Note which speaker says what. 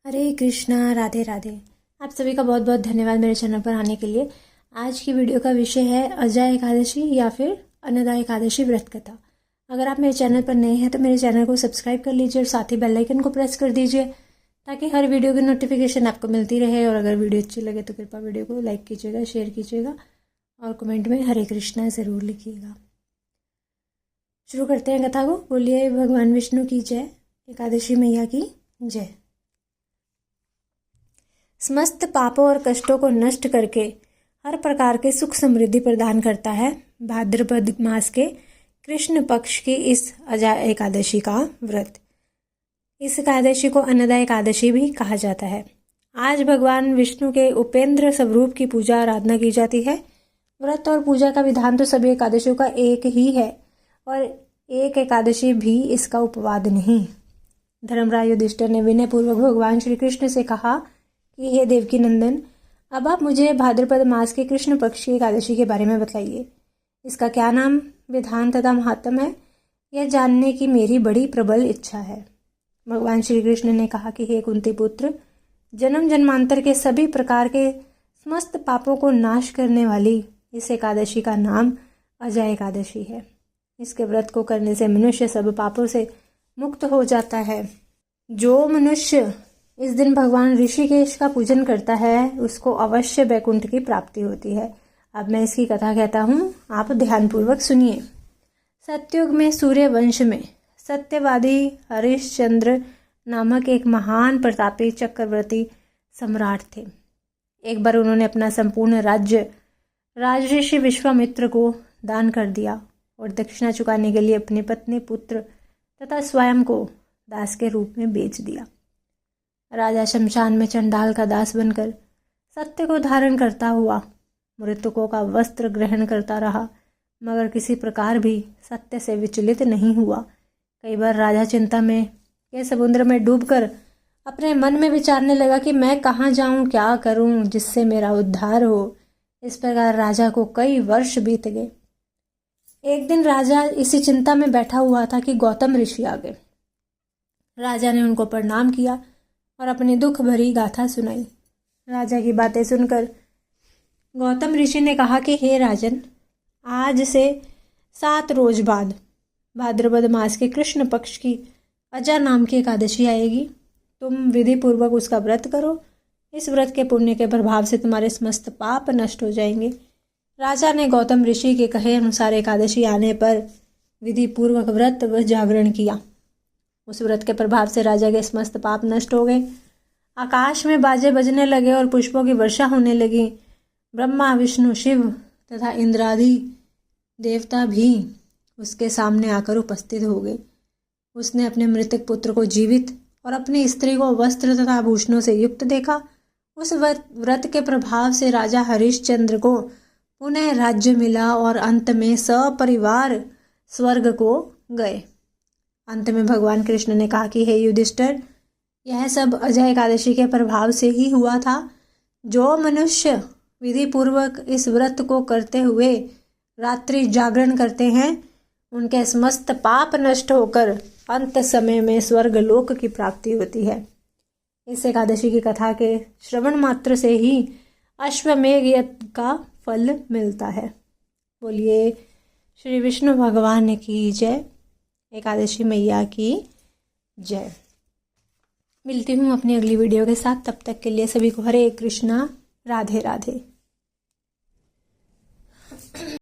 Speaker 1: हरे कृष्णा, राधे राधे। आप सभी का बहुत बहुत धन्यवाद मेरे चैनल पर आने के लिए। आज की वीडियो का विषय है अजय एकादशी या फिर अन्नदा एकादशी व्रत कथा। अगर आप मेरे चैनल पर नए हैं तो मेरे चैनल को सब्सक्राइब कर लीजिए और साथ ही बेल आइकन को प्रेस कर दीजिए ताकि हर वीडियो की नोटिफिकेशन आपको मिलती रहे। और अगर वीडियो अच्छी लगे तो कृपया वीडियो को लाइक कीजिएगा, शेयर कीजिएगा और कमेंट में हरे कृष्णा ज़रूर लिखिएगा। शुरू करते हैं कथा को। बोलिए भगवान विष्णु की जय, एकादशी मैया की जय। समस्त पापों और कष्टों को नष्ट करके हर प्रकार के सुख समृद्धि प्रदान करता है भाद्रपद मास के कृष्ण पक्ष की इस अजय एकादशी का व्रत। इस एकादशी को अन्नदा एकादशी भी कहा जाता है। आज भगवान विष्णु के उपेंद्र स्वरूप की पूजा आराधना की जाती है। व्रत और पूजा का विधान तो सभी एकादशियों का एक ही है और एक एकादशी भी इसका उपवाद नहीं। धर्मराज युधिष्ठिर ने विनय पूर्वक भगवान श्री कृष्ण से कहा कि हे देवकी नंदन, अब आप मुझे भाद्रपद मास के कृष्ण पक्ष की एकादशी के बारे में बताइए। इसका क्या नाम, विधान तथा महात्म है, यह जानने की मेरी बड़ी प्रबल इच्छा है। भगवान श्री कृष्ण ने कहा कि हे कुंती पुत्र, जन्म जन्मांतर के सभी प्रकार के समस्त पापों को नाश करने वाली इस एकादशी का नाम अजय एकादशी है। इसके व्रत को करने से मनुष्य सब पापों से मुक्त हो जाता है। जो मनुष्य इस दिन भगवान ऋषिकेश का पूजन करता है उसको अवश्य वैकुंठ की प्राप्ति होती है। अब मैं इसकी कथा कहता हूँ, आप ध्यानपूर्वक सुनिए। सतयुग में सूर्य वंश में सत्यवादी हरिश्चंद्र नामक एक महान प्रतापी चक्रवर्ती सम्राट थे। एक बार उन्होंने अपना संपूर्ण राज्य राजऋषि विश्वामित्र को दान कर दिया और दक्षिणा चुकाने के लिए अपनी पत्नी, पुत्र तथा स्वयं को दास के रूप में बेच दिया। राजा शमशान में चंडाल का दास बनकर सत्य को धारण करता हुआ मृतकों का वस्त्र ग्रहण करता रहा, मगर किसी प्रकार भी सत्य से विचलित नहीं हुआ। कई बार राजा चिंता में के समुद्र में डूबकर अपने मन में विचारने लगा कि मैं कहाँ जाऊं, क्या करूं जिससे मेरा उद्धार हो। इस प्रकार राजा को कई वर्ष बीत गए। एक दिन राजा इसी चिंता में बैठा हुआ था कि गौतम ऋषि आ गए। राजा ने उनको प्रणाम किया और अपनी दुख भरी गाथा सुनाई। राजा की बातें सुनकर गौतम ऋषि ने कहा कि हे राजन, आज से 7 रोज बाद भाद्रपद मास के कृष्ण पक्ष की अजा नाम की एकादशी आएगी। तुम विधि पूर्वक उसका व्रत करो। इस व्रत के पुण्य के प्रभाव से तुम्हारे समस्त पाप नष्ट हो जाएंगे। राजा ने गौतम ऋषि के कहे अनुसार एकादशी आने पर विधि पूर्वक व्रत व जागरण किया। उस व्रत के प्रभाव से राजा के समस्त पाप नष्ट हो गए। आकाश में बाजे बजने लगे और पुष्पों की वर्षा होने लगी। ब्रह्मा, विष्णु, शिव तथा इंद्रादि देवता भी उसके सामने आकर उपस्थित हो गए। उसने अपने मृतक पुत्र को जीवित और अपनी स्त्री को वस्त्र तथा आभूषणों से युक्त देखा। उस व्रत के प्रभाव से राजा हरिश्चंद्र को पुनः राज्य मिला और अंत में सपरिवार स्वर्ग को गए। अंत में भगवान कृष्ण ने कहा कि हे युधिष्ठिर, यह सब अजय एकादशी के प्रभाव से ही हुआ था। जो मनुष्य विधि पूर्वक इस व्रत को करते हुए रात्रि जागरण करते हैं उनके समस्त पाप नष्ट होकर अंत समय में स्वर्ग लोक की प्राप्ति होती है। इस एकादशी की कथा के श्रवण मात्र से ही अश्वमेघ यज्ञ का फल मिलता है। बोलिए श्री विष्णु भगवान की जय, एकादशी मैया की जय। मिलती हूँ अपनी अगली वीडियो के साथ। तब तक के लिए सभी को हरे कृष्णा, राधे राधे।